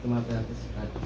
kumaperte sa kata.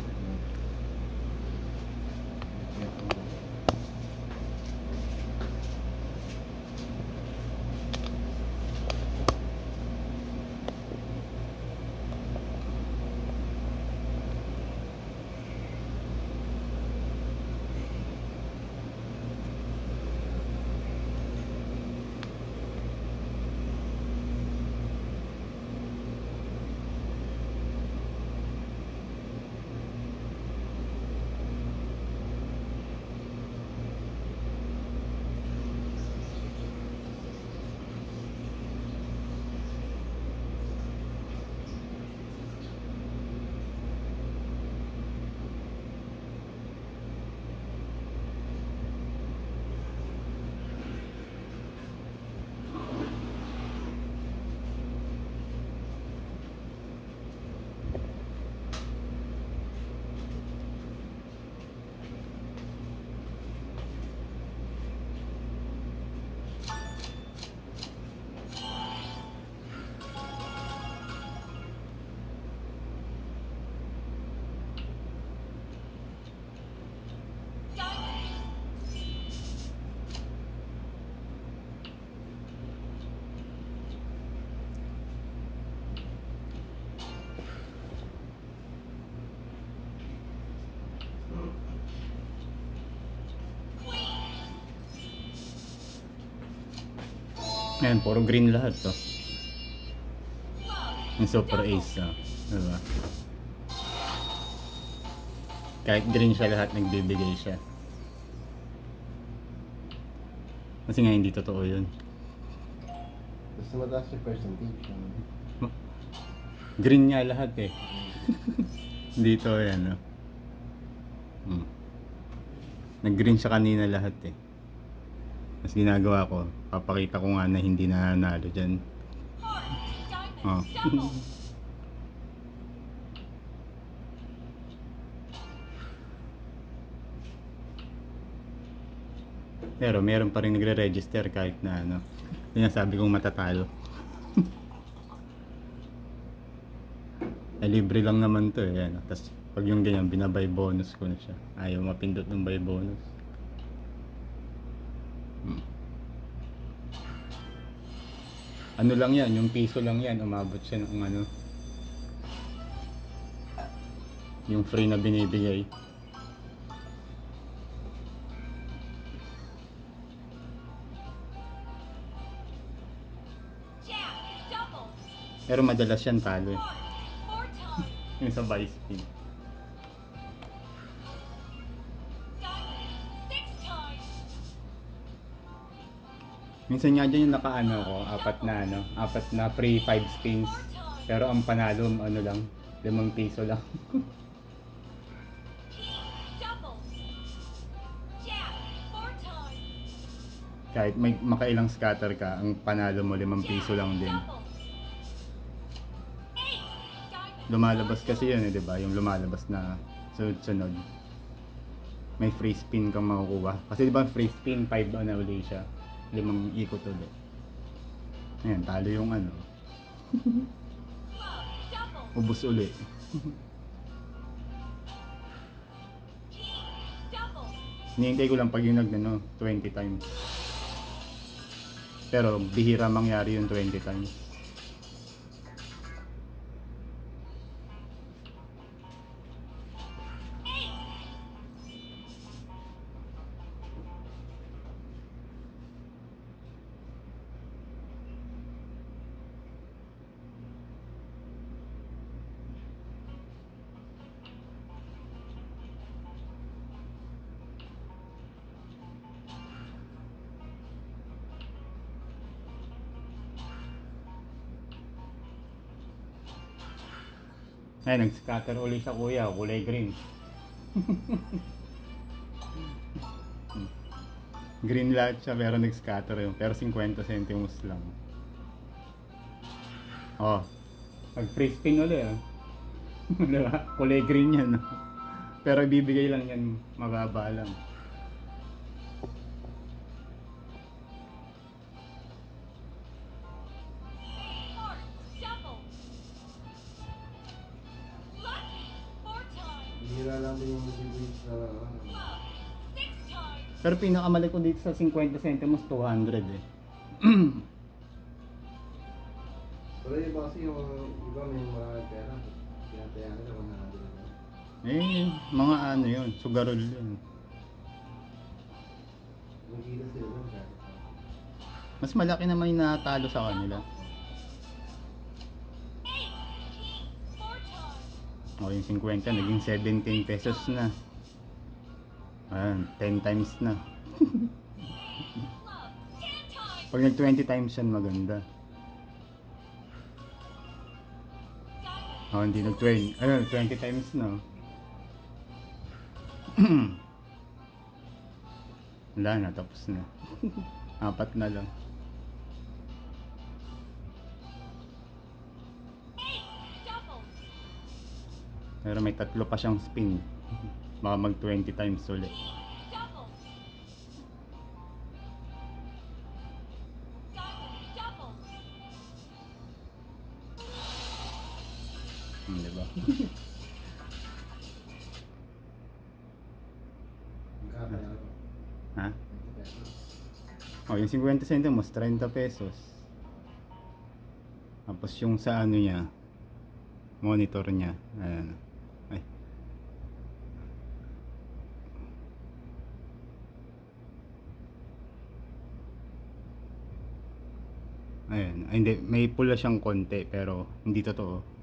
Ayan, puro green lahat to. Yung super ace, diba? Kahit green siya lahat, nagbibigay siya. Kasi nga hindi totoo yun. Basta mataas yung percentage. Green nga lahat eh. Dito yan, no? Nag-green siya kanina lahat eh. Mas ginagawa ko, papakita ko nga na hindi nanalo dyan. Oh. Pero meron pa rin nagre-register kahit na ano. Yan sabi kong matatalo. Libre lang naman to eh. Yan. Tapos pag yung ganyan, binabay bonus ko na siya. Ayaw mapindot ng buy bonus. Ano lang yan, yung piso lang yan, umabot siya ng ano, yung free na binibigay. Pero madalas yan talo eh. Yung sa buy spin. Minsan nga dyan yung nakaano ko, apat na free 5 spins. Pero ang panalo, ano lang, 5 piso lang. Kahit may makailang scatter ka, ang panalo mo 5 piso lang din. Lumalabas kasi yun eh, diba? Yung lumalabas na sunod-sunod. May free spin kang makukuha. Kasi diba free spin, 5 ano ulit siya. 5 ikot ulit. Ayan, talo yung ano. Ubus ulit. Hinihintay ko lang pag yung 20 times. Pero bihira mangyari yung 20 times. Ay, nag-scatter uli siya kuya, kulay green. Green lahat siya pero nag-scatter yun. Pero 50 centimos lang. Oh, mag-free spin uli ah. Diba? Kulay green yan. Pero bibigay lang yan, mababa lang. Pero pinakamalaki ko dito sa 50 centimos, 200 eh. Pero iba kasi yung iba may maraming pera. Tinatayan nila kung nakakita nila. Eh, mga ano yun, sugarol yun. Magkita sila doon kahit. Mas malaki naman yung natalo sa kanila. O yung 50, naging 17 pesos na. Ayan, 10 times na. Pag nag 20 times yan, maganda. Hindi nag 20. Ayun, 20 times na. Wala na, tapos na. 4 na lang. Pero may 3 pa siyang spin. Baka mag 20 times ulit. Diba? Magkakaya ako. Ha? 20 pesos. Yung 50 centimos, 30 pesos. Tapos yung sa ano niya, monitor niya, ayan. Ay. Ayan, ay, hindi, may pula siyang konti pero hindi totoo.